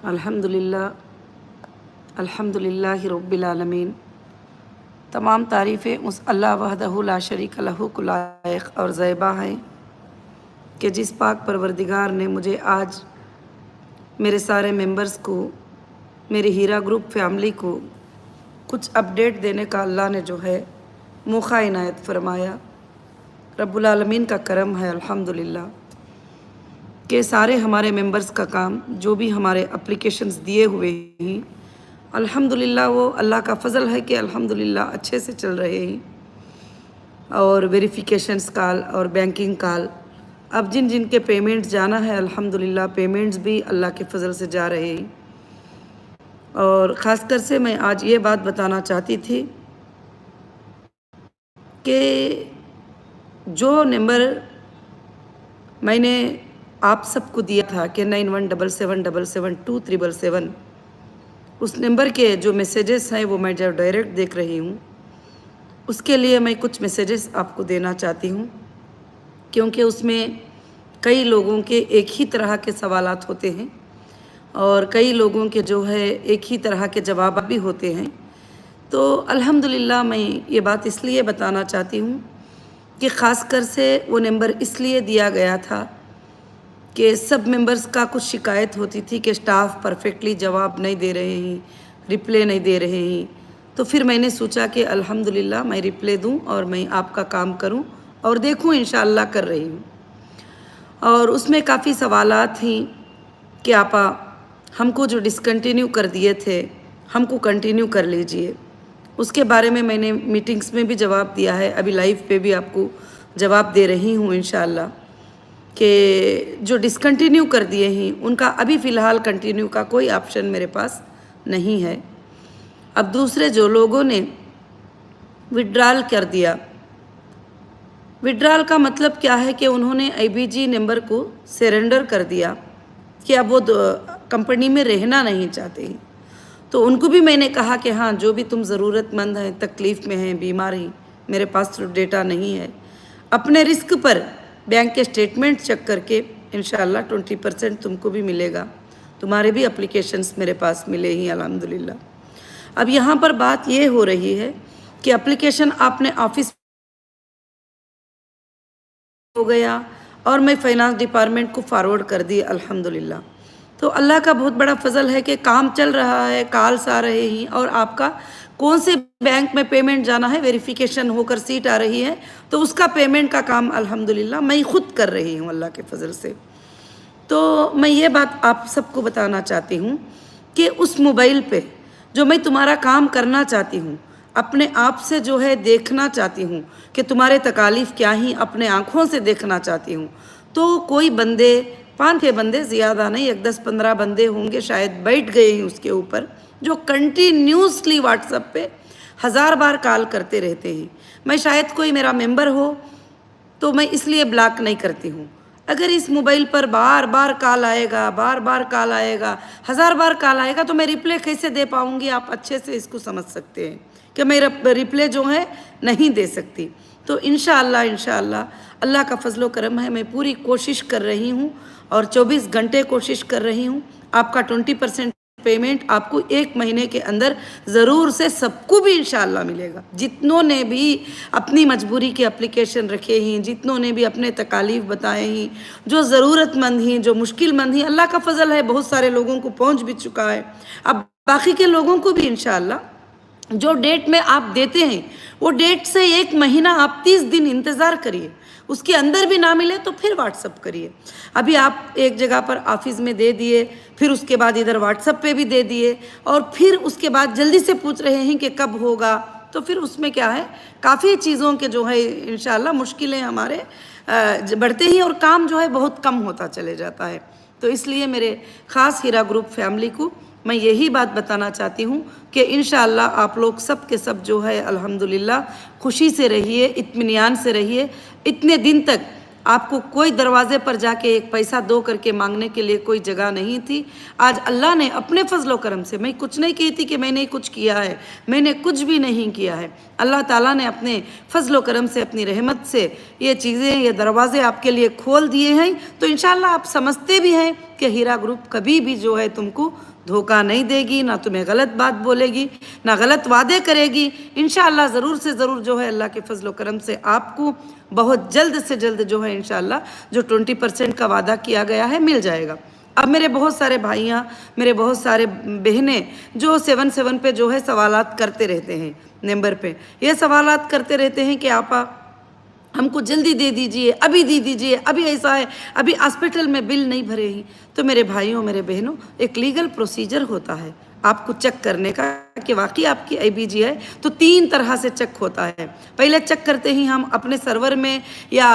अल्हम्दुलिल्लाह अल्हम्दुलिल्लाहि रब्बिल आलमीन। तमाम तारीफ़ें उस अल्लाह वहदहु ला शरीक लहू को लायक और ज़ैबा हैं कि जिस पाक परवरदिगार ने मुझे आज मेरे सारे मेंबर्स को, मेरी हीरा ग्रुप फैमिली को कुछ अपडेट देने का अल्लाह ने जो है मौका इनायत फरमाया। रब्बुल आलमीन का करम है अल्हम्दुलिल्लाह कि सारे हमारे मेंबर्स का काम जो भी हमारे एप्लीकेशंस दिए हुए हैं अल्हम्दुलिल्लाह वो अल्लाह का फ़ज़ल है कि अल्हम्दुलिल्लाह अच्छे से चल रहे हैं। और वेरिफिकेशंस कॉल और बैंकिंग कॉल, अब जिन जिन के पेमेंट जाना है अल्हम्दुलिल्लाह पेमेंट्स भी अल्लाह के फ़ज़ल से जा रहे हैं। और ख़ासकर से मैं आज ये बात बताना चाहती थी कि जो नंबर मैंने आप सबको दिया था कि 9177772777, उस नंबर के जो मैसेजेस हैं वो मैं जब डायरेक्ट देख रही हूँ, उसके लिए मैं कुछ मैसेजेस आपको देना चाहती हूँ, क्योंकि उसमें कई लोगों के एक ही तरह के सवालात होते हैं और कई लोगों के जो है एक ही तरह के जवाब भी होते हैं। तो अल्हम्दुलिल्लाह मैं ये बात इसलिए बताना चाहती हूँ कि ख़ासकर से वो नंबर इसलिए दिया गया था कि सब मेंबर्स का कुछ शिकायत होती थी कि स्टाफ परफेक्टली जवाब नहीं दे रहे हैं, रिप्ले नहीं दे रहे हैं। तो फिर मैंने सोचा कि अल्हम्दुलिल्लाह मैं रिप्ले दूं और मैं आपका काम करूं और देखूं, इंशाअल्लाह कर रही हूं। और उसमें काफ़ी सवालात थी कि आपा हमको जो डिसकंटिन्यू कर दिए थे हमको कंटिन्यू कर लीजिए। उसके बारे में मैंने मीटिंग्स में भी जवाब दिया है, अभी लाइव पे भी आपको जवाब दे रही हूँ इंशाअल्लाह कि जो डिसकंटिन्यू कर दिए हैं उनका अभी फ़िलहाल कंटिन्यू का कोई ऑप्शन मेरे पास नहीं है। अब दूसरे जो लोगों ने विड्रॉल कर दिया, विड्रॉल का मतलब क्या है कि उन्होंने आईबीजी नंबर को सरेंडर कर दिया कि अब वो कंपनी में रहना नहीं चाहते हैं। तो उनको भी मैंने कहा कि हाँ, जो भी तुम ज़रूरतमंद हैं, तकलीफ़ में हैं, बीमार हैं, मेरे पास तो डेटा नहीं है, अपने रिस्क पर बैंक के स्टेटमेंट चेक करके इंशाअल्लाह 20% तुमको भी मिलेगा। तुम्हारे भी एप्लीकेशंस मेरे पास मिले ही अल्हम्दुलिल्लाह। अब यहाँ पर बात ये हो रही है कि एप्लीकेशन आपने ऑफिस हो गया और मैं फाइनेंस डिपार्टमेंट को फॉरवर्ड कर दी अल्हम्दुलिल्लाह। तो अल्लाह का बहुत बड़ा फजल है कि काम चल रहा है, कॉल्स आ रहे हैं और आपका कौन से बैंक में पेमेंट जाना है वेरिफिकेशन होकर सीट आ रही है, तो उसका पेमेंट का काम अल्हम्दुलिल्लाह मैं खुद कर रही हूँ अल्लाह के फजल से। तो मैं ये बात आप सबको बताना चाहती हूँ कि उस मोबाइल पे जो मैं तुम्हारा काम करना चाहती हूँ, अपने आप से जो है देखना चाहती हूँ कि तुम्हारे तकालीफ क्या ही अपने आँखों से देखना चाहती हूँ, तो कोई बंदे 5-6 बंदे, ज़्यादा नहीं, 10-15 बंदे होंगे शायद, बैठ गए हैं उसके ऊपर, जो कंटिन्यूसली व्हाट्सएप पे 1000 बार कॉल करते रहते हैं। मैं शायद कोई मेरा मेंबर हो तो मैं इसलिए ब्लॉक नहीं करती हूँ। अगर इस मोबाइल पर बार बार कॉल आएगा, बार बार कॉल आएगा, 1000 बार कॉल आएगा, तो मैं रिप्ले कैसे दे पाऊँगी? आप अच्छे से इसको समझ सकते हैं कि मैं रिप्ले जो है नहीं दे सकती। तो इंशाअल्लाह अल्लाह का फजल व करम है, मैं पूरी कोशिश कर रही हूँ और 24 घंटे कोशिश कर रही हूँ। आपका 20% पेमेंट आपको 1 महीने के अंदर ज़रूर से सबको भी इंशाअल्लाह मिलेगा। जितनों ने भी अपनी मजबूरी के एप्लीकेशन रखे हैं, जितनों ने भी अपने तकालीफ बताए हैं, जो ज़रूरतमंद हैं, जो मुश्किलमंद हैं, अल्लाह का फजल है बहुत सारे लोगों को पहुँच भी चुका है। अब बाकी के लोगों को भी इंशाअल्लाह जो डेट में आप देते हैं वो डेट से 1 महीना आप 30 दिन इंतज़ार करिए, उसके अंदर भी ना मिले तो फिर व्हाट्सअप करिए। अभी आप एक जगह पर ऑफिस में दे दिए, फिर उसके बाद इधर व्हाट्सअप पे भी दे दिए और फिर उसके बाद जल्दी से पूछ रहे हैं कि कब होगा, तो फिर उसमें क्या है, काफ़ी चीज़ों के जो है इंशाअल्लाह मुश्किलें हमारे बढ़ते ही और काम जो है बहुत कम होता चले जाता है। तो इसलिए मेरे ख़ास हीरा ग्रुप फैमिली को मैं यही बात बताना चाहती हूँ कि इंशाअल्लाह आप लोग सब के सब जो है अल्हम्दुलिल्लाह खुशी से रहिए, इत्मीनान से रहिए। इतने दिन तक आपको कोई दरवाज़े पर जाके एक पैसा दो करके मांगने के लिए कोई जगह नहीं थी। आज अल्लाह ने अपने फजल व करम से, मैं कुछ नहीं कहती कि मैंने कुछ किया है, मैंने कुछ भी नहीं किया है, अल्लाह ताला ने अपने फजल व करम से, अपनी रहमत से ये चीज़ें, ये दरवाज़े आपके लिए खोल दिए हैं। तो इंशाअल्लाह आप समझते भी हैं कि हीरा ग्रुप कभी भी जो है तुमको धोखा नहीं देगी, ना तुम्हें गलत बात बोलेगी, ना गलत वादे करेगी। इंशाअल्लाह ज़रूर से ज़रूर जो है अल्लाह के फजल करम से आपको बहुत जल्द से जल्द जो है इंशाअल्लाह जो 20% का वादा किया गया है मिल जाएगा। अब मेरे बहुत सारे भाइयाँ, मेरे बहुत सारे बहनें जो 77 पे जो है सवालात करते रहते हैं, नंबर पे ये सवालात करते रहते हैं कि आपा हमको जल्दी दे दीजिए, अभी दे दीजिए, अभी ऐसा है, अभी हॉस्पिटल में बिल नहीं भरे हैं। तो मेरे भाइयों, मेरे बहनों, एक लीगल प्रोसीजर होता है आपको चेक करने का कि वाकई आपकी IBG है। तो 3 तरह से चेक होता है। पहले चेक करते ही हम अपने सर्वर में या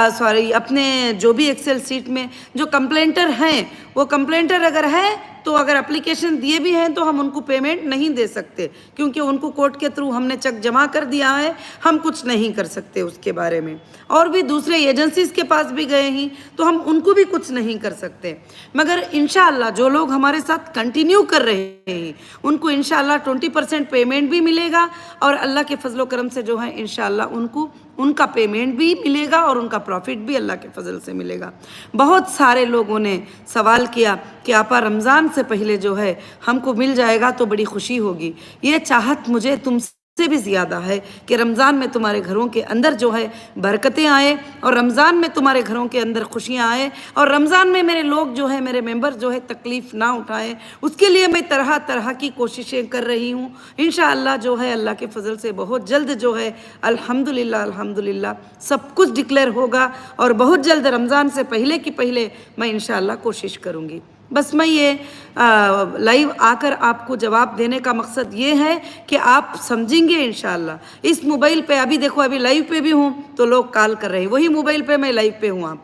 अपने जो भी एक्सेल सीट में जो कंप्लेंटर हैं, वो कंप्लेंटर अगर है तो अगर एप्लीकेशन दिए भी हैं तो हम उनको पेमेंट नहीं दे सकते, क्योंकि उनको कोर्ट के थ्रू हमने चेक जमा कर दिया है, हम कुछ नहीं कर सकते उसके बारे में। और भी दूसरे एजेंसीज के पास भी गए हैं तो हम उनको भी कुछ नहीं कर सकते। मगर इंशाअल्लाह जो लोग हमारे साथ कंटिन्यू कर रहे हैं उनको इंशाअल्लाह 20% पेमेंट भी मिलेगा और अल्लाह के फजलो करम से जो है इंशाअल्लाह उनको उनका पेमेंट भी मिलेगा और उनका प्रॉफिट भी अल्लाह के फजल से मिलेगा। बहुत सारे लोगों ने सवाल किया कि आपा रमज़ान से पहले जो है हमको मिल जाएगा तो बड़ी खुशी होगी। ये चाहत मुझे तुमसे भी ज़्यादा है कि रमज़ान में तुम्हारे घरों के अंदर जो है बरकतें आए और रमज़ान में तुम्हारे घरों के अंदर खुशियाँ आए और रमज़ान में मेरे लोग जो है, मेरे मेंबर जो है तकलीफ़ ना उठाएं। उसके लिए मैं तरह तरह की कोशिशें कर रही हूँ। इंशाअल्लाह जो है अल्लाह के फजल से बहुत जल्द जो है अल्हम्दुलिल्लाह अल्हम्दुलिल्लाह सब कुछ डिक्लेयर होगा और बहुत जल्द रमज़ान से पहले की पहले मैं इंशाअल्लाह कोशिश करूँगी। बस मैं ये लाइव आकर आपको जवाब देने का मकसद ये है कि आप समझेंगे इंशाअल्लाह। इस मोबाइल पे अभी देखो, अभी लाइव पे भी हूँ तो लोग कॉल कर रहे हैं, वही मोबाइल पे मैं लाइव पे हूँ, आप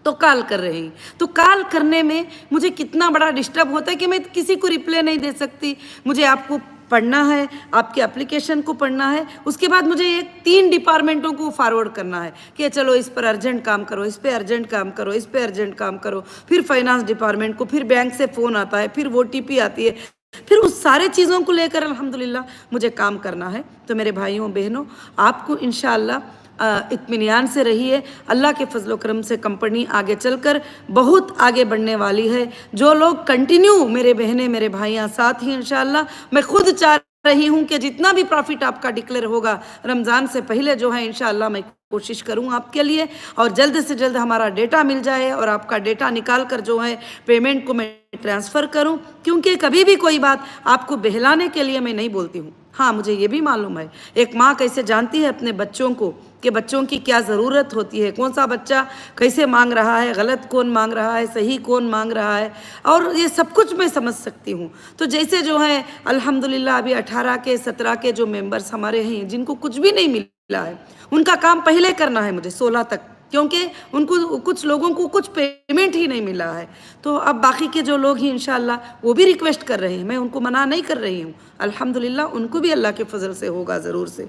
तो कॉल कर रहे हैं। तो कॉल करने में मुझे कितना बड़ा डिस्टर्ब होता है कि मैं किसी को रिप्लाई नहीं दे सकती। मुझे आपको पढ़ना है, आपके एप्लीकेशन को पढ़ना है, उसके बाद मुझे ये 3 डिपार्टमेंटों को फॉरवर्ड करना है कि चलो इस पर अर्जेंट काम करो, इस पे अर्जेंट काम करो, इस पे अर्जेंट काम करो, फिर फाइनेंस डिपार्टमेंट को, फिर बैंक से फ़ोन आता है, फिर OTP आती है, फिर उस सारे चीज़ों को लेकर अल्हम्दुलिल्लाह मुझे काम करना है। तो मेरे भाइयों बहनों, आपको इंशाअल्लाह इत्मीनान से रहिए। अल्लाह के फजलो करम से कंपनी आगे चलकर बहुत आगे बढ़ने वाली है। जो लोग कंटिन्यू मेरे बहनें, मेरे भाइयाँ साथ ही इंशाअल्लाह, मैं खुद चाह रही हूँ कि जितना भी प्रॉफिट आपका डिक्लेयर होगा रमज़ान से पहले जो है इंशाअल्लाह मैं कोशिश करूँ आपके लिए और जल्द से जल्द हमारा डेटा मिल जाए और आपका डेटा निकाल कर जो है पेमेंट को मैं ट्रांसफ़र करूं। क्योंकि कभी भी कोई बात आपको बहलाने के लिए मैं नहीं बोलती हूं। हाँ, मुझे ये भी मालूम है एक माँ कैसे जानती है अपने बच्चों को कि बच्चों की क्या ज़रूरत होती है, कौन सा बच्चा कैसे मांग रहा है, गलत कौन मांग रहा है, सही कौन मांग रहा है, और ये सब कुछ मैं समझ सकती हूँ। तो जैसे जो है अल्हम्दुलिल्लाह अभी 18 के 17 के जो मेंबर्स हमारे हैं जिनको कुछ भी नहीं मिला है, उनका काम पहले करना है मुझे 16 तक, क्योंकि उनको कुछ लोगों को कुछ पेमेंट ही नहीं मिला है। तो अब बाकी के जो लोग ही इंशाअल्लाह वो भी रिक्वेस्ट कर रहे हैं, मैं उनको मना नहीं कर रही हूँ। अल्हम्दुलिल्लाह उनको भी अल्लाह के फजल से होगा ज़रूर से।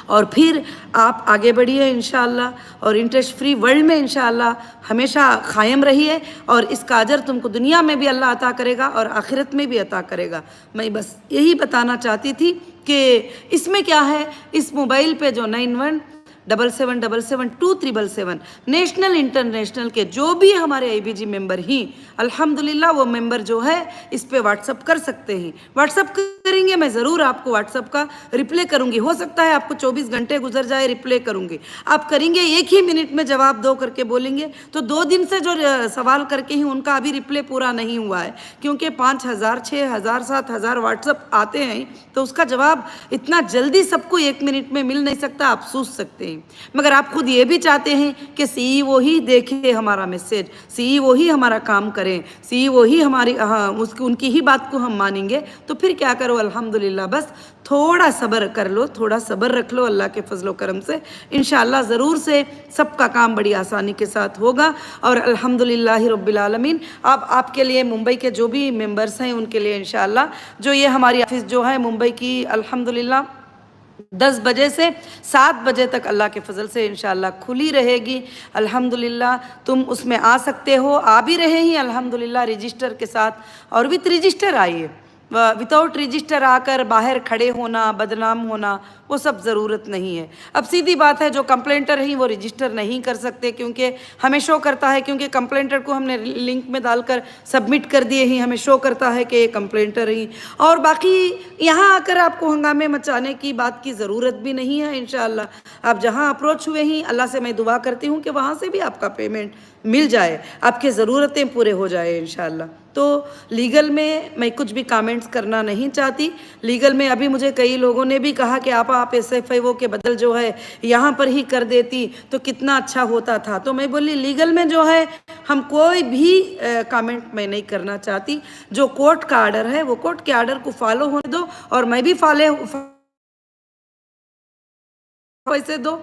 और फिर आप आगे बढ़िए इंशाअल्लाह और इंटरेस्ट फ्री वर्ल्ड में इंशाअल्लाह हमेशा कायम रहिए और इसका अजर तुमको दुनिया में भी अल्लाह अता करेगा और आखिरत में भी अता करेगा। मैं बस यही बताना चाहती थी कि इसमें क्या है, इस मोबाइल पे जो 9177772377 नेशनल इंटरनेशनल के जो भी हमारे IBG मेंबर ही अल्हम्दुलिल्लाह वो मेंबर जो है इस पे व्हाट्सअप कर सकते हैं। व्हाट्सअप करेंगे, मैं ज़रूर आपको व्हाट्सअप का रिप्लाई करूँगी। हो सकता है आपको 24 घंटे गुजर जाए, रिप्लाई करूँगी। आप करेंगे 1 ही मिनट में जवाब दो करके बोलेंगे तो 2 दिन से जो सवाल करके ही उनका अभी रिप्लाई पूरा नहीं हुआ है, क्योंकि 5000 6000 7000 व्हाट्सअप आते हैं तो उसका जवाब इतना जल्दी सबको 1 मिनट में मिल नहीं सकता। आप सोच सकते हैं, मगर आप खुद ये भी चाहते हैं कि CEO ही देखे हमारा मैसेज, CEO ही हमारा काम करें, CEO ही हमारी उनकी ही बात को हम मानेंगे। तो फिर क्या करो, अल्हम्दुलिल्लाह बस थोड़ा सब्र कर लो, थोड़ा सब्र रख लो। अल्लाह के फजलो करम से इंशाअल्लाह ज़रूर से सबका काम बड़ी आसानी के साथ होगा। और अल्हम्दुलिल्लाह रब्बिल आलमीन अब आपके लिए मुंबई के जो भी मेंबर्स हैं उनके लिए इंशाअल्लाह जो ये हमारी ऑफिस जो है मुंबई की अल्हम्दुलिल्लाह 10 बजे से 7 बजे तक अल्लाह के फजल से इंशाअल्लाह खुली रहेगी। अल्हम्दुलिल्लाह तुम उसमें आ सकते हो, आ भी रहे ही अल्हम्दुलिल्लाह रजिस्टर के साथ, और विथ रजिस्टर आइए। विदाउट रजिस्टर आकर बाहर खड़े होना, बदनाम होना, वो सब ज़रूरत नहीं है। अब सीधी बात है, जो कंप्लेंटर हैं वो रजिस्टर नहीं कर सकते, क्योंकि हमें शो करता है, क्योंकि कंप्लेंटर को हमने लिंक में डालकर सबमिट कर दिए ही, हमें शो करता है कि ये कंप्लेंटर ही। और बाकी यहाँ आकर आपको हंगामे मचाने की बात की ज़रूरत भी नहीं है। इंशाअल्लाह आप जहाँ अप्रोच हुए ही, अल्लाह से मैं दुआ करती हूँ कि वहाँ से भी आपका पेमेंट मिल जाए, आपकी ज़रूरतें पूरे हो जाए इंशाअल्लाह। तो लीगल में मैं कुछ भी कमेंट्स करना नहीं चाहती। लीगल में अभी मुझे कई लोगों ने भी कहा कि आप SFIO के बदल जो है यहाँ पर ही कर देती तो कितना अच्छा होता था। तो मैं बोली लीगल में जो है हम कोई भी कमेंट मैं नहीं करना चाहती। जो कोर्ट का आर्डर है वो कोर्ट के आर्डर को फॉलो होने दो, और मैं भी पैसे दो,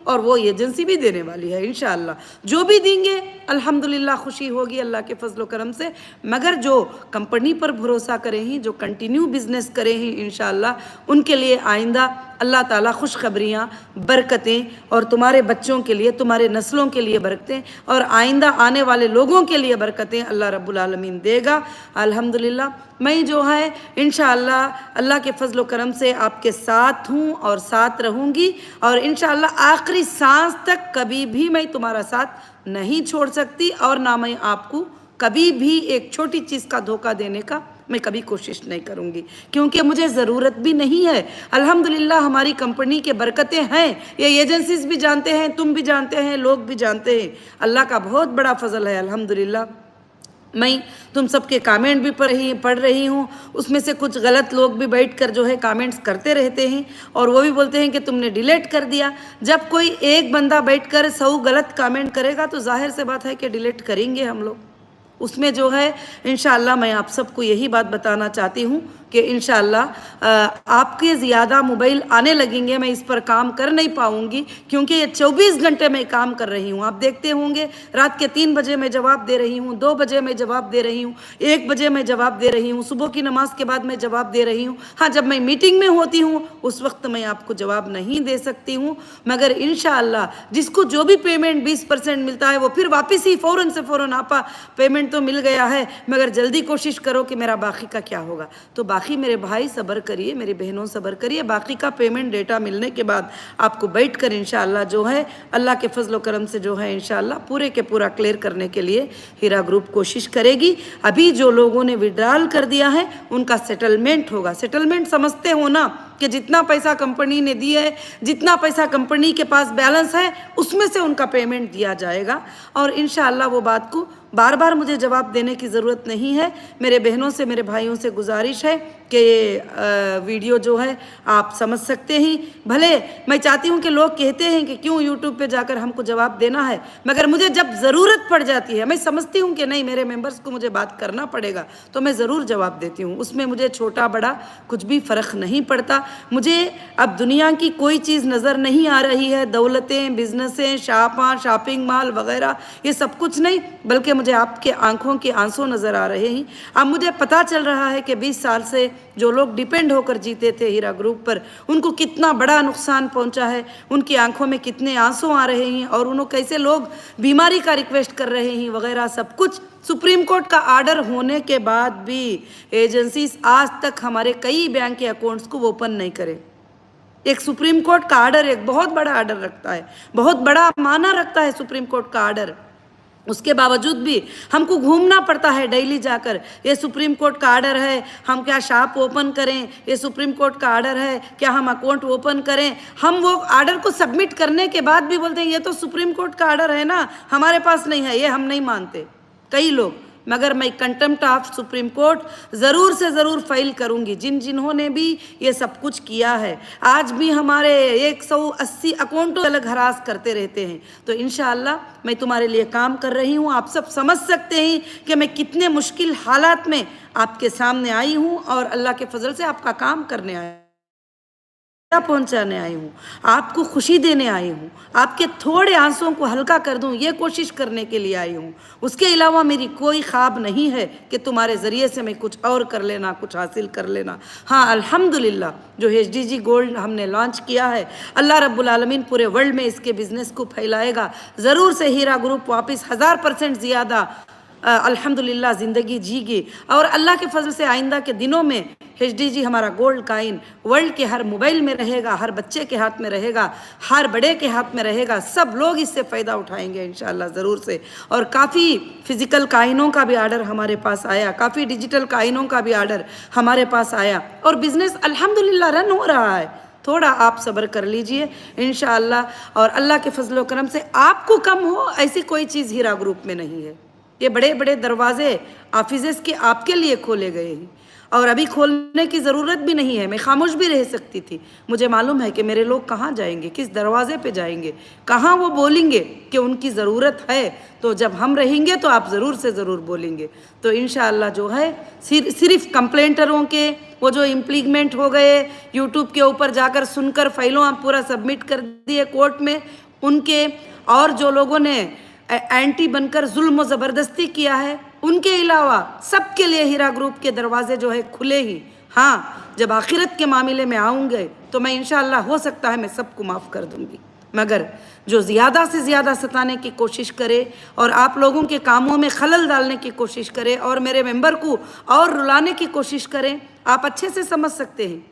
और वो एजेंसी भी देने वाली है इंशाअल्लाह। जो भी देंगे अल्हम्दुलिल्लाह खुशी होगी अल्लाह के फजल करम से। मगर जो कंपनी पर भरोसा करें ही, जो कंटिन्यू बिजनेस करें ही, इंशाअल्लाह उनके लिए आइंदा अल्लाह ताला खुशखबरियाँ, बरकतें, और तुम्हारे बच्चों के लिए, तुम्हारे नस्लों के लिए बरकतें, और आइंदा आने वाले लोगों के लिए बरकतें अल्लाह रब्बुल आलमीन देगा अल्हम्दुलिल्लाह। मैं जो है इंशाअल्लाह अल्लाह के फजल करम से आपके साथ हूँ और साथ रहूँगी, और इंशाअल्लाह आखिरी सांस तक कभी भी मैं तुम्हारा साथ नहीं छोड़ सकती, और ना मैं आपको कभी भी एक छोटी चीज़ का धोखा देने का मैं कभी कोशिश नहीं करूँगी, क्योंकि मुझे ज़रूरत भी नहीं है। अल्हम्दुलिल्लाह हमारी कंपनी के बरकतें हैं, ये एजेंसीज भी जानते हैं, तुम भी जानते हैं, लोग भी जानते हैं। अल्लाह का बहुत बड़ा फजल है अल्हम्दुलिल्लाह। मैं तुम सबके कमेंट भी पढ़ रही हूँ, उसमें से कुछ गलत लोग भी बैठकर जो है कमेंट्स करते रहते हैं, और वो भी बोलते हैं कि तुमने डिलीट कर दिया। जब कोई एक बंदा बैठकर 100 गलत कमेंट करेगा तो जाहिर से बात है कि डिलीट करेंगे हम लोग। उसमें जो है इंशाअल्लाह मैं आप सबको यही बात बताना चाहती हूँ कि इंशाअल्लाह आपके ज़्यादा मोबाइल आने लगेंगे, मैं इस पर काम कर नहीं पाऊँगी, क्योंकि ये 24 घंटे मैं काम कर रही हूँ। आप देखते होंगे रात के 3 बजे मैं जवाब दे रही हूँ, 2 बजे मैं जवाब दे रही हूँ, 1 बजे मैं जवाब दे रही हूँ, सुबह की नमाज के बाद मैं जवाब दे रही हूँ। हाँ, जब मैं मीटिंग में होती हूँ उस वक्त मैं आपको जवाब नहीं दे सकती हूँ, मगर इंशाअल्लाह जिसको जो भी पेमेंट 20% मिलता है वो फिर वापस ही फ़ौरन से फ़ौरन आपा पेमेंट तो मिल गया है, मगर जल्दी कोशिश करो कि मेरा बाकी का क्या होगा। तो बाकी मेरे भाई सब्र करिए, मेरी बहनों सब्र करिए, बाकी का पेमेंट डेटा मिलने के बाद आपको बैठकर इंशाअल्लाह जो है अल्लाह के फजल करम से जो है इंशाअल्लाह पूरे के पूरा क्लियर करने के लिए हीरा ग्रुप कोशिश करेगी। अभी जो लोगों ने विड्रॉल कर दिया है उनका सेटलमेंट होगा। सेटलमेंट समझते हो ना कि जितना पैसा कंपनी ने दिया है, जितना पैसा कंपनी के पास बैलेंस है उसमें से उनका पेमेंट दिया जाएगा। और इंशाअल्लाह वो बात को बार बार मुझे जवाब देने की ज़रूरत नहीं है। मेरे बहनों से, मेरे भाइयों से गुजारिश है कि ये वीडियो जो है आप समझ सकते ही। भले मैं चाहती हूँ कि लोग कहते हैं कि क्यों यूट्यूब पे जाकर हमको जवाब देना है, मगर मुझे जब ज़रूरत पड़ जाती है, मैं समझती हूँ कि नहीं मेरे मेंबर्स को मुझे बात करना पड़ेगा, तो मैं ज़रूर जवाब देती हूँ। उसमें मुझे छोटा बड़ा कुछ भी फ़र्क नहीं पड़ता। मुझे अब दुनिया की कोई चीज़ नज़र नहीं आ रही है, दौलतें, बिजनेसें, शॉपिंग मॉल वगैरह, ये सब कुछ नहीं, बल्कि मुझे आपके आंखों के आंसू नज़र आ रहे हैं। अब मुझे पता चल रहा है कि 20 साल से जो लोग डिपेंड होकर जीते थे हीरा ग्रुप पर, उनको कितना बड़ा नुकसान पहुंचा है, उनकी आंखों में कितने आंसू आ रहे हैं, और उन्होंने कैसे लोग बीमारी का रिक्वेस्ट कर रहे हैं वगैरह सब कुछ। सुप्रीम कोर्ट का आर्डर होने के बाद भी एजेंसीज आज तक हमारे कई बैंक के अकाउंट्स को ओपन नहीं करे। एक सुप्रीम कोर्ट का आर्डर एक बहुत बड़ा आर्डर रखता है, बहुत बड़ा माना रखता है सुप्रीम कोर्ट का आर्डर। उसके बावजूद भी हमको घूमना पड़ता है डेली जाकर, ये सुप्रीम कोर्ट का आर्डर है, हम क्या शॉप ओपन करें, ये सुप्रीम कोर्ट का आर्डर है, क्या हम अकाउंट ओपन करें। हम वो आर्डर को सबमिट करने के बाद भी बोलते हैं ये तो सुप्रीम कोर्ट का आर्डर है ना, हमारे पास नहीं है, ये हम नहीं मानते कई लोग। मगर मैं कंटेम्प्ट ऑफ सुप्रीम कोर्ट ज़रूर से ज़रूर फाइल करूंगी। जिन्होंने भी ये सब कुछ किया है, आज भी हमारे 180 अकाउंटों अलग हरास करते रहते हैं, तो इंशाअल्लाह मैं तुम्हारे लिए काम कर रही हूँ। आप सब समझ सकते हैं कि मैं कितने मुश्किल हालात में आपके सामने आई हूँ, और अल्लाह के फजल से आपका काम करने आया पहुंचाने आई हूँ, आपको खुशी देने आई हूँ, आपके थोड़े आंसुओं को हल्का कर दूँ, ये कोशिश करने के लिए आई हूँ। उसके अलावा मेरी कोई ख्वाब नहीं है कि तुम्हारे ज़रिए से मैं कुछ और कर लेना, कुछ हासिल कर लेना। हाँ, अल्हम्दुलिल्लाह जो HDG गोल्ड हमने लॉन्च किया है, अल्लाह रब्बुल आलमीन पूरे वर्ल्ड में इसके बिज़नेस को फैलाएगा। ज़रूर से हीरा ग्रुप वापस 1000% ज़्यादा अल्हम्दुलिल्लाह ज़िंदगी जी गई। और अल्लाह के फजल से आइंदा के दिनों में HDG हमारा गोल्ड काइन वर्ल्ड के हर मोबाइल में रहेगा, हर बच्चे के हाथ में रहेगा, हर बड़े के हाथ में रहेगा। सब लोग इससे फ़ायदा उठाएंगे इंशाअल्लाह ज़रूर से। और काफ़ी फ़िज़िकल काइनों का भी आर्डर हमारे पास आया, काफ़ी डिजिटल काइनों का भी आर्डर हमारे पास आया, और बिज़नेस अल्हम्दुलिल्लाह रन हो रहा है। थोड़ा आप सब्र कर लीजिए इंशाअल्लाह। और अल्लाह के फजल करम से आपको कम हो ऐसी कोई चीज़ हीरा ग्रुप में नहीं है। ये बड़े बड़े दरवाजे ऑफिसेस के आपके लिए खोले गए हैं, और अभी खोलने की ज़रूरत भी नहीं है। मैं खामोश भी रह सकती थी। मुझे मालूम है कि मेरे लोग कहाँ जाएंगे, किस दरवाजे पे जाएंगे, कहाँ वो बोलेंगे कि उनकी ज़रूरत है। तो जब हम रहेंगे तो आप ज़रूर से ज़रूर बोलेंगे। तो इंशाअल्लाह जो है सिर्फ कंप्लेंटरों के वो जो इम्प्लीमेंट हो गए, यूट्यूब के ऊपर जाकर सुनकर फाइलों आप पूरा सबमिट कर दिए कोर्ट में उनके, और जो लोगों ने एंटी बनकर जुल्म ज़बरदस्ती किया है, उनके अलावा सबके लिए हीरा ग्रुप के दरवाजे जो है खुले ही। हाँ, जब आखिरत के मामले में आऊँगे तो मैं इंशाअल्लाह हो सकता है मैं सबको माफ़ कर दूँगी, मगर जो ज़्यादा से ज़्यादा सताने की कोशिश करे और आप लोगों के कामों में खलल डालने की कोशिश करे और मेरे मेंबर को और रुलाने की कोशिश करें, आप अच्छे से समझ सकते हैं।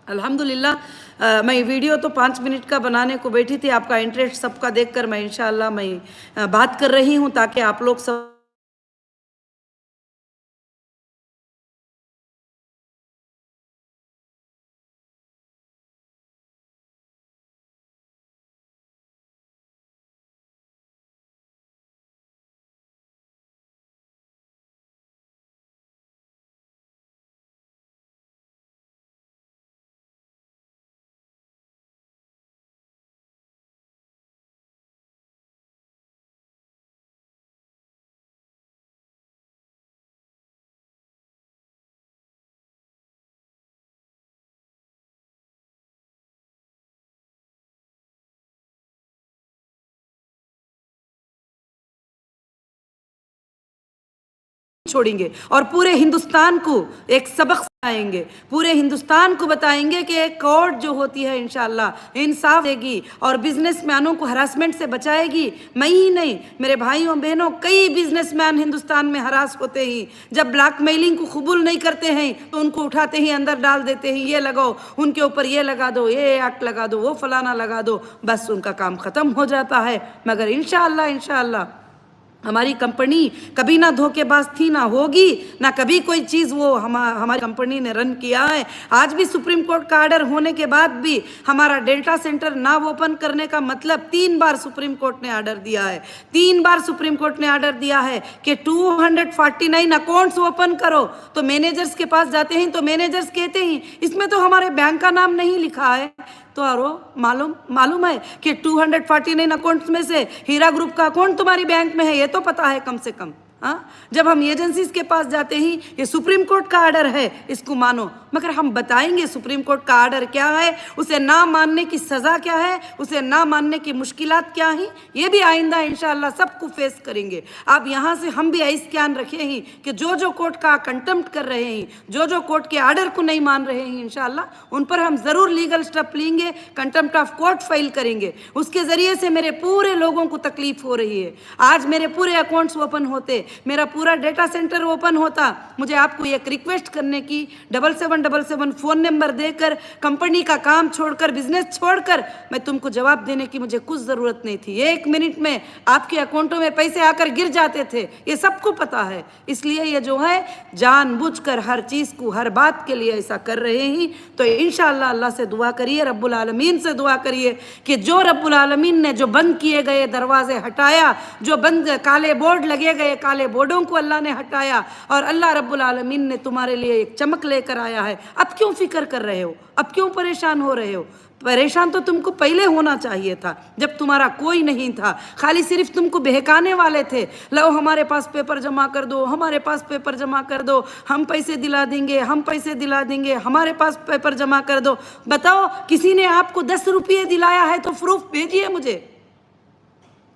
अल्हम्दुलिल्लाह मैं वीडियो तो 5 मिनट का बनाने को बैठी थी। आपका इंटरेस्ट सबका देखकर मैं इंशाअल्लाह बात कर रही हूँ, ताकि आप लोग सब छोड़ेंगे और पूरे हिंदुस्तान को एक सबक सिखाएंगे, पूरे हिंदुस्तान को बताएंगे कि एक कोर्ट जो होती है इंशाअल्लाह इंसाफ देगी और बिजनेसमैनों को हरासमेंट से बचाएगी। मैं ही नहीं, मेरे भाइयों बहनों, कई बिजनेसमैन हिंदुस्तान में हरास होते ही, जब ब्लैकमेलिंग को कबूल नहीं करते हैं तो उनको उठाते ही अंदर डाल देते हैं, ये लगाओ, उनके ऊपर ये लगा दो, ये एक्ट लगा दो, वो फलाना लगा दो, बस उनका काम ख़त्म हो जाता है। मगर इंशाअल्लाह हमारी कंपनी कभी ना धोखेबाज थी, ना होगी, ना कभी कोई चीज़ वो हमारी कंपनी ने रन किया है। आज भी सुप्रीम कोर्ट का आर्डर होने के बाद भी हमारा डेटा सेंटर ना ओपन करने का मतलब 3 बार सुप्रीम कोर्ट ने आर्डर दिया है। 3 बार सुप्रीम कोर्ट ने आर्डर दिया है कि 249 अकाउंट्स ओपन करो। तो मैनेजर्स के पास जाते हैं तो मैनेजर्स कहते हैं इसमें तो हमारे बैंक का नाम नहीं लिखा है। तो आरो मालूम है कि 249 अकाउंट्स में से हीरा ग्रुप का अकाउंट तुम्हारी बैंक में है, ये तो पता है कम से कम। हाँ, जब हम एजेंसीज के पास जाते हैं, ये सुप्रीम कोर्ट का आर्डर है, इसको मानो, मगर हम बताएंगे सुप्रीम कोर्ट का आर्डर क्या है, उसे ना मानने की सज़ा क्या है, उसे ना मानने की मुश्किलात क्या हैं, ये भी आइंदा इंशाअल्लाह सबको फेस करेंगे। आप यहाँ से हम भी ऐसा ध्यान रखे हैं कि जो जो कोर्ट का कंटेम्प्ट कर रहे हैं, जो जो कोर्ट के आर्डर को नहीं मान रहे हैं, इंशाअल्लाह उन पर हम ज़रूर लीगल स्टेप लेंगे, कंटेम्प्ट ऑफ कोर्ट फाइल करेंगे। उसके ज़रिए से मेरे पूरे लोगों को तकलीफ़ हो रही है। आज मेरे पूरे अकाउंट्स ओपन होते, मेरा पूरा डेटा सेंटर ओपन होता, मुझे आपको एक रिक्वेस्ट करने की 7777 फ़ोन नंबर देकर कंपनी का काम छोड़कर, बिजनेस छोड़कर मैं तुमको जवाब देने की मुझे कुछ ज़रूरत नहीं थी। 1 मिनट में आपके अकाउंटों में पैसे आकर गिर जाते थे, ये सबको पता है। इसलिए ये जो है जानबूझकर हर चीज़ को, हर बात के लिए ऐसा कर रहे हैं। तो इंशाअल्लाह अल्लाह से दुआ करिए, रब्बुल आलमीन से दुआ करिए कि जो रब्बुल आलमीन ने जो बंद किए गए दरवाजे हटाया, जो बंद काले बोर्ड लगे गए, काले बोर्डों को अल्लाह ने हटाया और अल्लाह रब्बुल आलमीन ने तुम्हारे लिए एक चमक लेकर आया है। अब क्यों फिक्र कर रहे हो, अब क्यों परेशान हो रहे हो? परेशान तो तुमको पहले होना चाहिए था, जब तुम्हारा कोई नहीं था, खाली सिर्फ तुमको बहकाने वाले थे। लो हमारे पास पेपर जमा कर दो, हमारे पास पेपर जमा कर दो, हम पैसे दिला देंगे, हम पैसे दिला देंगे, हमारे पास पेपर जमा कर दो। बताओ, किसी ने आपको 10 रुपये दिलाया है तो प्रूफ भेजिए मुझे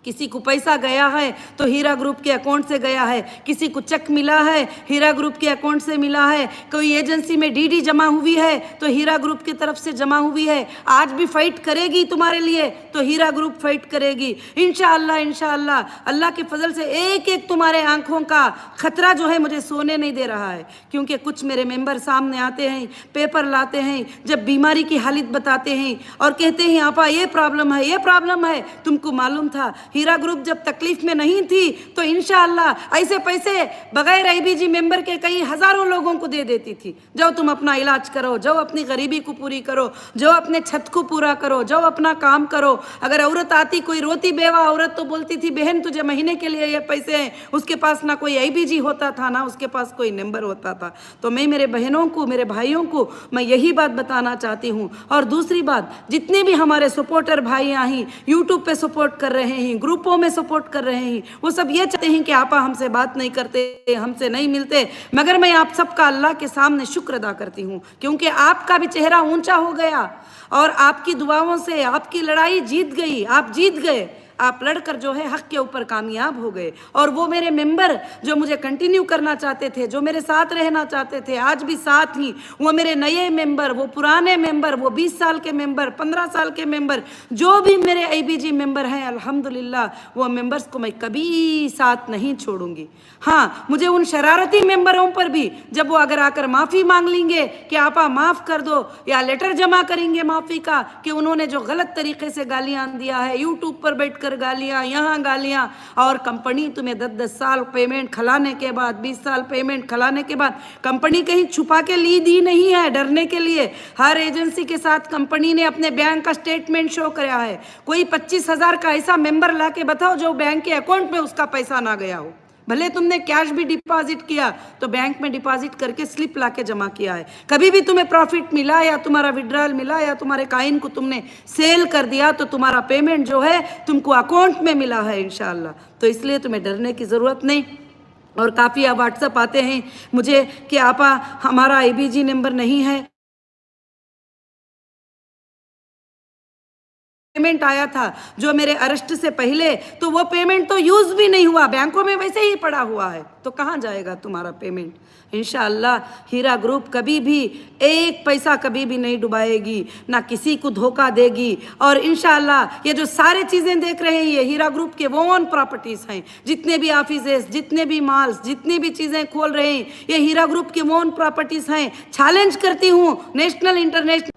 किसी को पैसा गया है तो हीरा ग्रुप के अकाउंट से गया है, किसी को चेक मिला है हीरा ग्रुप के अकाउंट से मिला है, कोई एजेंसी में डीडी जमा हुई है तो हीरा ग्रुप की तरफ से जमा हुई है। आज भी फाइट करेगी तुम्हारे लिए तो हीरा ग्रुप फाइट करेगी इंशाअल्लाह। इंशाअल्लाह अल्लाह के फजल से एक एक तुम्हारे आंखों का खतरा जो है मुझे सोने नहीं दे रहा है, क्योंकि कुछ मेरे मेंबर सामने आते हैं, पेपर लाते हैं, जब बीमारी की हालत बताते हैं और कहते हैं आपा ये प्रॉब्लम है, ये प्रॉब्लम है। तुमको मालूम था हीरा ग्रुप जब तकलीफ में नहीं थी तो इंशाअल्लाह ऐसे पैसे बगैर आईबीजी मेंबर के कई हजारों लोगों को दे देती थी। जाओ तुम अपना इलाज करो, जाओ अपनी गरीबी को पूरी करो, जाओ अपने छत को पूरा करो, जाओ अपना काम करो। अगर औरत आती, कोई रोती बेवा औरत, तो बोलती थी बहन तुझे महीने के लिए ये पैसे हैं, उसके पास ना कोई आईबीजी होता था ना उसके पास कोई नंबर होता था। तो मैं मेरे बहनों को, मेरे भाइयों को मैं यही बात बताना चाहती हूँ। और दूसरी बात, जितने भी हमारे सपोर्टर भाइयाँ हैं, यूट्यूब पे सपोर्ट कर रहे हैं, ग्रुपों में सपोर्ट कर रहे हैं, वो सब ये चाहते हैं कि आपा हमसे बात नहीं करते, हमसे नहीं मिलते, मगर मैं आप सबका अल्लाह के सामने शुक्र अदा करती हूँ, क्योंकि आपका भी चेहरा ऊंचा हो गया और आपकी दुआओं से आपकी लड़ाई जीत गई, आप जीत गए, आप लड़कर जो है हक के ऊपर कामयाब हो गए। और वो मेरे मेंबर जो मुझे कंटिन्यू करना चाहते थे, जो मेरे साथ रहना चाहते थे, आज भी साथ ही, वो मेरे नए मेंबर, वो पुराने मेंबर, वो 20 साल के मेंबर, 15 साल के मेंबर, जो भी मेरे आईबीजी मेंबर हैं, अल्हम्दुलिल्लाह वो मेंबर्स को मैं कभी साथ नहीं छोड़ूंगी। हाँ, मुझे उन शरारती मेंबरों पर भी जब वो अगर आकर माफ़ी मांग लेंगे कि आपा माफ़ कर दो, या लेटर जमा करेंगे माफ़ी का कि उन्होंने जो गलत तरीके से गालियाँ दिया है, यूट्यूब पर बैठ गालियां, यहाँ गालियां, और कंपनी तुम्हें 10-10 साल पेमेंट खिलाने के बाद, 20 साल पेमेंट खिलाने के बाद, कंपनी कहीं छुपा के ली दी नहीं है डरने के लिए। हर एजेंसी के साथ कंपनी ने अपने बैंक का स्टेटमेंट शो कराया है। कोई 25,000 का ऐसा मेंबर ला के बताओ जो बैंक के अकाउंट में उसका पैसा ना गया हो। भले तुमने कैश भी डिपॉजिट किया तो बैंक में डिपॉजिट करके स्लिप लाके जमा किया है। कभी भी तुम्हें प्रॉफिट मिला या तुम्हारा विड्रॉल मिला या तुम्हारे कॉइन को तुमने सेल कर दिया तो तुम्हारा पेमेंट जो है तुमको अकाउंट में मिला है इंशाअल्लाह। तो इसलिए तुम्हें डरने की ज़रूरत नहीं। और काफ़ी व्हाट्सएप आते हैं मुझे कि आपा हमारा आईबीजी नंबर नहीं है, पेमेंट आया था जो मेरे अरेस्ट से पहले, तो वो पेमेंट तो यूज़ भी नहीं हुआ, बैंकों में वैसे ही पड़ा हुआ है, तो कहाँ जाएगा तुम्हारा पेमेंट। इंशाअल्लाह हीरा ग्रुप कभी भी एक पैसा कभी भी नहीं डुबाएगी, ना किसी को धोखा देगी। और इंशाअल्लाह ये जो सारे चीज़ें देख रहे हैं ये हीरा ग्रुप के वो ओन प्रॉपर्टीज़ हैं। जितने भी ऑफिसेस, जितने भी मॉल्स, जितनी भी चीज़ें खोल रहे हैं ये हीरा ग्रुप के वो ओन प्रॉपर्टीज़ हैं। चैलेंज करती हूँ, नेशनल इंटरनेशनल,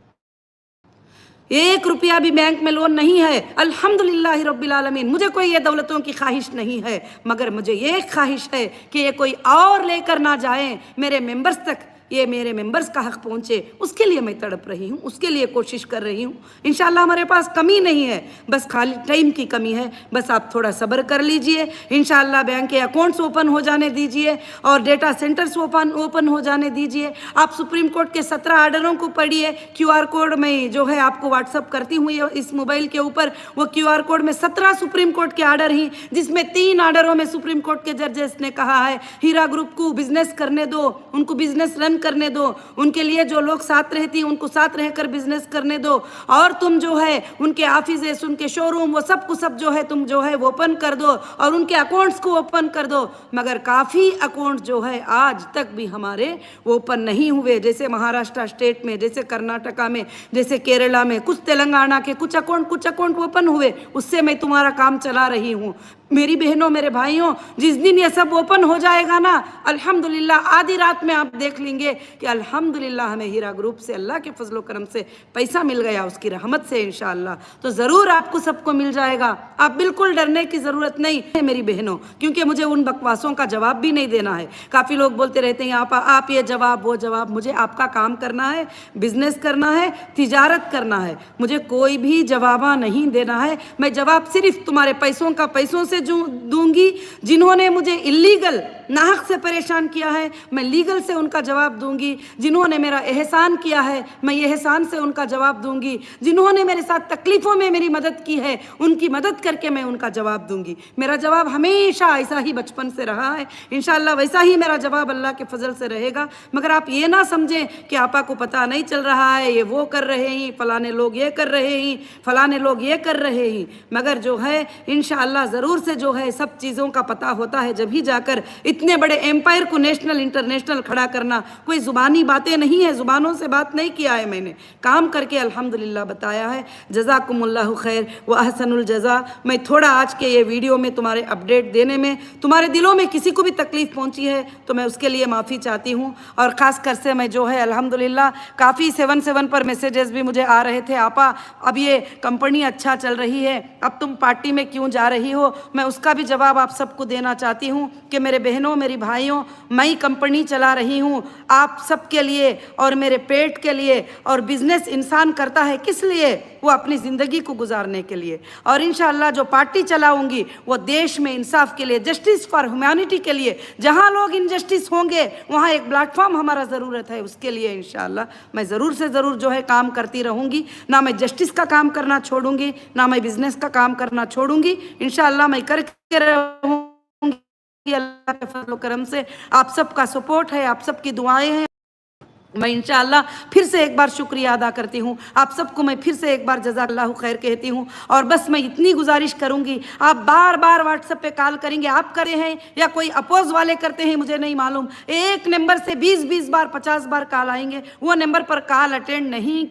1 रुपया भी बैंक में लोन नहीं है, अल्हम्दुलिल्लाह रब्बिल आलमीन। मुझे कोई ये दौलतों की ख्वाहिश नहीं है, मगर मुझे ये ख्वाहिश है कि ये कोई और लेकर ना जाए, मेरे मेंबर्स तक ये मेरे मेंबर्स का हक पहुँचे, उसके लिए मैं तड़प रही हूँ, उसके लिए कोशिश कर रही हूँ। इंशाल्लाह हमारे पास कमी नहीं है, बस खाली टाइम की कमी है। बस आप थोड़ा सब्र कर लीजिए, इंशाल्लाह बैंक के अकाउंट्स ओपन हो जाने दीजिए और डेटा सेंटर्स ओपन हो जाने दीजिए। आप सुप्रीम कोर्ट के 17 आर्डरों को पढ़िए। QR कोड में जो है आपको व्हाट्सअप करती हूँ इस मोबाइल के ऊपर, वो QR कोड में 17 सुप्रीम कोर्ट के आर्डर ही, जिसमें 3 आर्डरों में सुप्रीम कोर्ट के जजेस ने कहा है हीरा ग्रुप को बिजनेस करने दो, उनको बिजनेस रन करने दो, उनके लिए जो लोग साथ रहती हैं उनको साथ रहकर बिजनेस करने दो, और तुम जो है उनके ऑफिस, उनके शोरूम, वो सब को सब जो है तुम जो है वो ओपन कर दो और उनके अकाउंट्स को ओपन कर दो। मगर काफ़ी अकाउंट जो है आज तक भी हमारे वो ओपन नहीं हुए, जैसे महाराष्ट्र स्टेट में, जैसे कर्नाटका में, जैसे केरला में, कुछ तेलंगाना के कुछ अकाउंट ओपन हुए, उससे मैं तुम्हारा काम चला रही हूँ। मेरी बहनों, मेरे भाइयों, जिस दिन ये सब ओपन हो जाएगा ना, अल्हम्दुलिल्लाह आधी रात में आप देख लेंगे कि अल्हम्दुलिल्लाह हमें हीरा ग्रुप से अल्लाह के फजलो करम से पैसा मिल गया, उसकी रहमत से इंशाअल्लाह। तो ज़रूर आपको सबको मिल जाएगा, आप बिल्कुल डरने की ज़रूरत नहीं है मेरी बहनों, क्योंकि मुझे उन बकवासों का जवाब भी नहीं देना है। काफ़ी लोग बोलते रहते हैं आप ये जवाब वो जवाब, मुझे आपका काम करना है, बिजनेस करना है, तिजारत करना है, मुझे कोई भी जवाब नहीं देना है। मैं जवाब सिर्फ तुम्हारे पैसों से दूंगी। जिन्होंने मुझे इलीगल नाहक से परेशान किया है मैं लीगल से उनका जवाब दूंगी। जिन्होंने मेरा एहसान किया है मैं एहसान से उनका जवाब दूंगी। जिन्होंने मेरे साथ तकलीफ़ों में मेरी मदद की है उनकी मदद करके मैं उनका जवाब दूंगी। मेरा जवाब हमेशा ऐसा ही बचपन से रहा है, इंशाअल्लाह वैसा ही मेरा जवाब अल्लाह के फजल से रहेगा। मगर आप ये ना समझें कि आपा को पता नहीं चल रहा है, ये वो कर रहे हैं, फलाने लोग ये कर रहे हैं, फलाने लोग ये कर रहे हैं। मगर जो है इंशाअल्लाह ज़रूर से जो है सब चीज़ों का पता होता है, जब ही जाकर इतने बड़े एम्पायर को नेशनल इंटरनेशनल खड़ा करना कोई ज़ुबानी बातें नहीं है, ज़ुबानों से बात नहीं किया है, मैंने काम करके अल्हम्दुलिल्लाह बताया है। जज़ाकुमुल्लाहु खैर व अहसनुल जज़ा। मैं थोड़ा आज के ये वीडियो में तुम्हारे अपडेट देने में तुम्हारे दिलों में किसी को भी तकलीफ़ पहुंची है तो मैं उसके लिए माफ़ी चाहती हूँ। और ख़ास कर से मैं जो है अल्हम्दुलिल्लाह काफ़ी 7 पर मैसेजेस भी मुझे आ रहे थे, आपा अब ये कंपनी अच्छा चल रही है, अब तुम पार्टी में क्यों जा रही हो। मैं उसका भी जवाब आप सबको देना चाहती हूँ कि मेरे बहनों मेरी भाइयों, मैं कंपनी चला रही हूँ आप सबके लिए और मेरे पेट के लिए। और बिज़नेस इंसान करता है किस लिए, वो अपनी ज़िंदगी को गुजारने के लिए। और इंशाअल्लाह जो पार्टी चलाऊंगी वो देश में इंसाफ के लिए, जस्टिस फॉर ह्यूमैनिटी के लिए। जहाँ लोग इनजस्टिस होंगे वहाँ एक प्लेटफॉर्म हमारा ज़रूरत है, उसके लिए इंशाअल्लाह मैं ज़रूर से ज़रूर जो है काम करती रहूँगी। ना मैं जस्टिस का काम करना छोड़ूंगी, ना मैं बिज़नेस का काम करना छोड़ूंगी। इंशाअल्लाह मैं करके रहूँगी। अल्लाह के फजल करम से आप सबका सपोर्ट है, आप सबकी दुआएं हैं। मैं इंशाअल्लाह फिर से एक बार शुक्रिया अदा करती हूँ आप सबको। मैं फिर से एक बार जज़ाकल्लाहु खैर कहती हूँ। और बस मैं इतनी गुजारिश करूँगी, आप बार बार व्हाट्सएप पे कॉल करेंगे, आप करे हैं या कोई अपोज वाले करते हैं मुझे नहीं मालूम, एक नंबर से 20 बार 50 बार कॉल आएंगे, वो नंबर पर कॉल अटेंड नहीं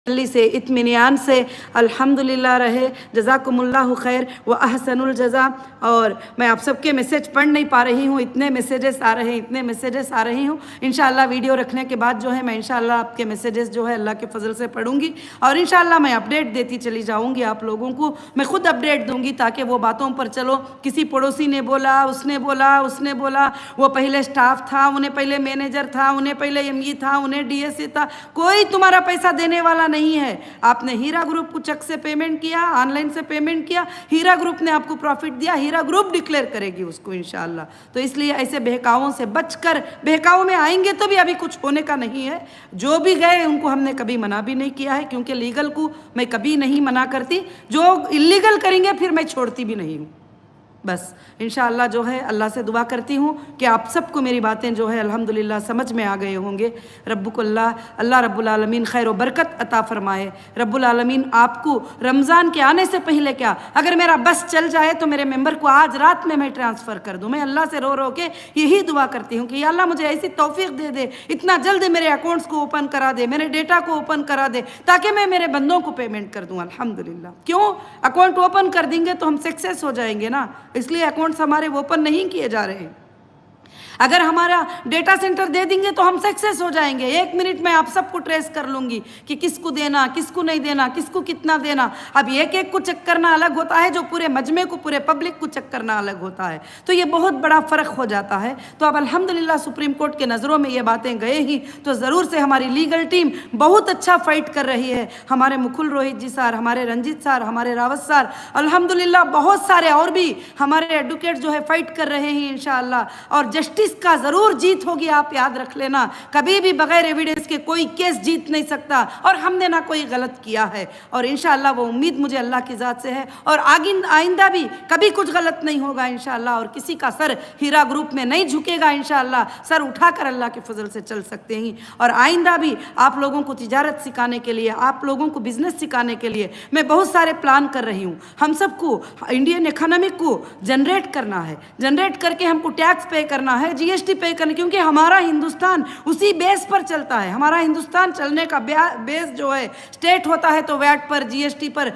से इत्मीनान से अल्हम्दुलिल्लाह रहे। जज़ाकुमुल्लाहु खैर व अहसनुल जज़ा। और मैं आप सबके मैसेज पढ़ नहीं पा रही हूँ, इतने मैसेजेस आ रहे हैं, इतने मैसेजेस आ रही हूँ। इंशाअल्लाह वीडियो रखने के बाद जो है मैं इंशाअल्लाह आपके मैसेजेस जो है अल्लाह के फजल से पढ़ूंगी और इंशाअल्लाह मैं अपडेट देती चली जाऊँगी आप लोगों को। मैं खुद अपडेट दूँगी ताकि वो बातों पर चलो। किसी पड़ोसी ने बोला, उसने बोला, वो पहले स्टाफ था, उन्हें पहले मैनेजर था, उन्हें पहले एमई था, उन्हें डीएससी था, कोई तुम्हारा पैसा देने वाला नहीं है। आपने हीरा ग्रुप को चेक से पेमेंट किया, ऑनलाइन से पेमेंट किया, हीरा ग्रुप ने आपको प्रॉफिट दिया, हीरा ग्रुप डिक्लेयर करेगी उसको इंशाअल्लाह। तो इसलिए ऐसे बहकावों से बचकर, बहकावों में आएंगे तो भी अभी कुछ होने का नहीं है। जो भी गए उनको हमने कभी मना भी नहीं किया है, क्योंकि लीगल को मैं कभी नहीं मना करती, जो इलीगल करेंगे फिर मैं छोड़ती भी नहीं हूँ। बस इंशाअल्लाह जो है अल्लाह से दुआ करती हूँ कि आप सबको मेरी बातें जो है अल्हम्दुलिल्लाह समझ में आ गए होंगे। अल्लाह रब्बुल आलमीन खैर व बरकत अता फरमाए। रब्बुल आलमीन आपको रमज़ान के आने से पहले क्या, अगर मेरा बस चल जाए तो मेरे मेंबर को आज रात में मैं ट्रांसफ़र कर दूँ। मैं अल्लाह से रो रो के यही दुआ करती हूँ कि या अल्लाह मुझे ऐसी तौफीक दे दे, इतना जल्द मेरे अकाउंट्स को ओपन करा दे, मेरे डेटा को ओपन करा दे, ताकि मैं मेरे बंदों को पेमेंट कर दूँ। अल्हम्दुलिल्लाह, क्यों अकाउंट ओपन कर देंगे तो हम सक्सेस हो जाएंगे ना, इसलिए अकाउंट्स हमारे ओपन नहीं किए जा रहे हैं। अगर हमारा डेटा सेंटर दे देंगे तो हम सक्सेस हो जाएंगे। 1 मिनट में आप सबको ट्रेस कर लूँगी कि किसको देना, किसको नहीं देना, किसको कितना देना। अब एक एक को चेक करना अलग होता है, जो पूरे मजमे को, पूरे पब्लिक को चेक करना अलग होता है, तो ये बहुत बड़ा फ़र्क हो जाता है। तो अब अल्हम्दुलिल्लाह सुप्रीम कोर्ट के नज़रों में ये बातें गए ही तो ज़रूर से हमारी लीगल टीम बहुत अच्छा फ़ाइट कर रही है। हमारे मुकुल रोहित जी सर, हमारे रंजीत सर, हमारे रावत सर, अल्हम्दुलिल्लाह बहुत सारे और भी हमारे एडवोकेट जो है फ़ाइट कर रहे हैं इंशाअल्लाह। और जस्टिस का ज़रूर जीत होगी, आप याद रख लेना। कभी भी बगैर एविडेंस के कोई केस जीत नहीं सकता, और हमने ना कोई गलत किया है, और इंशाअल्लाह वो उम्मीद मुझे अल्लाह की ज़ात से है, और आइंदा भी कभी कुछ गलत नहीं होगा इंशाअल्लाह, और किसी का सर हीरा ग्रुप में नहीं झुकेगा इंशाअल्लाह, सर उठाकर अल्लाह के फजल से चल सकते हैं। और आइंदा भी आप लोगों को तिजारत सिखाने के लिए, आप लोगों को बिजनेस सिखाने के लिए मैं बहुत सारे प्लान कर रही हूँ। हम सबको इंडियन इकोनॉमी को जनरेट करना है, जनरेट करके हमको टैक्स पे करना है, जीएसटी पे करना, क्योंकि हमारा हिंदुस्तान उसी बेस पर चलता है। हमारा हिंदुस्तान चलने का बेस जो है, स्टेट होता है तो वैट पर, जीएसटी पर,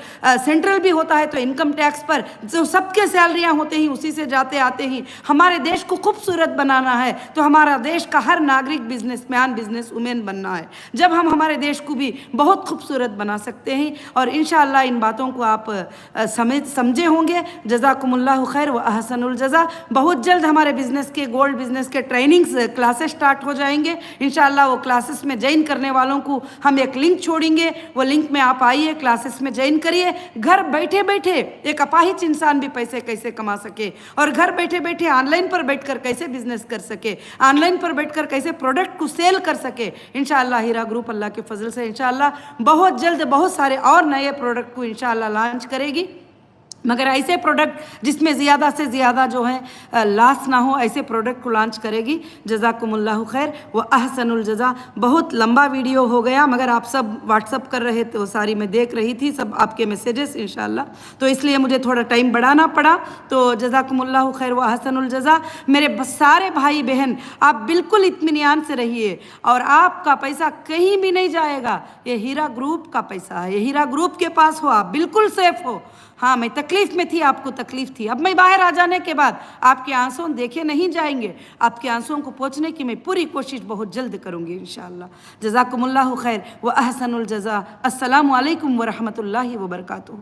सेंट्रल भी होता है तो इनकम टैक्स पर, जो सबके सैलरियाँ होते हैं उसी से जाते आते ही। हमारे देश को खूबसूरत बनाना है तो हमारा देश का हर नागरिक बिजनेसमैन, बिजनेस वुमेन बनना है। जब हम हमारे देश को भी बहुत खूबसूरत बना सकते हैं, और इंशाअल्लाह इन बातों को आप समझे होंगे। जज़ाकुमुल्लाहु खैर व अहसनुल जज़ा। बहुत जल्द हमारे बिज़नेस के, गोल्ड बिज़नेस के ट्रेनिंग्स क्लासेस स्टार्ट हो जाएंगे इंशाअल्लाह। वो क्लासेस में ज्वाइन करने वालों को हम एक लिंक छोड़ेंगे, वो लिंक में आप आइए, क्लासेस में ज्वाइन करिए। घर बैठे बैठे एक अपाहिज इंसान भी पैसे कैसे कमा सके, और घर बैठे बैठे ऑनलाइन पर बैठकर कैसे बिजनेस कर सके, ऑनलाइन पर बैठकर कैसे प्रोडक्ट को सेल कर सके। इंशाअल्लाह हीरा ग्रुप अल्लाह के फजल से इंशाअल्लाह बहुत जल्द बहुत सारे और नए प्रोडक्ट को इंशाअल्लाह लॉन्च करेगी, मगर ऐसे प्रोडक्ट जिसमें ज़्यादा से ज़्यादा जो है लॉस ना हो, ऐसे प्रोडक्ट को लॉन्च करेगी। जज़ाकुमुल्लाहु खैर व अहसनुल जज़ा। बहुत लंबा वीडियो हो गया, मगर आप सब व्हाट्सअप कर रहे थे, वो सारी मैं देख रही थी, सब आपके मैसेजेस इंशाअल्लाह, तो इसलिए मुझे थोड़ा टाइम बढ़ाना पड़ा। तो जज़ाकुमुल्लाहु खैर व अहसनुल जज़ा। मेरे सारे भाई बहन, आप बिल्कुल इत्मीनान से रहिए, और आपका पैसा कहीं भी नहीं जाएगा। ये हीरा ग्रुप का पैसा है, ये हीरा ग्रुप के पास हो, आप बिल्कुल सेफ हो। हाँ, मैं तकलीफ़ में थी, आपको तकलीफ़ थी, अब मैं बाहर आ जाने के बाद आपके आंसू देखे नहीं जाएंगे। आपके आंसुओं को पोंछने की मैं पूरी कोशिश बहुत जल्द करूँगी इंशाअल्लाह। जज़ाकुमुल्लाहु खैर व अहसनुल जज़ा। अस्सलामु अलैकुम व रहमतुल्लाहि व बरकातुहू।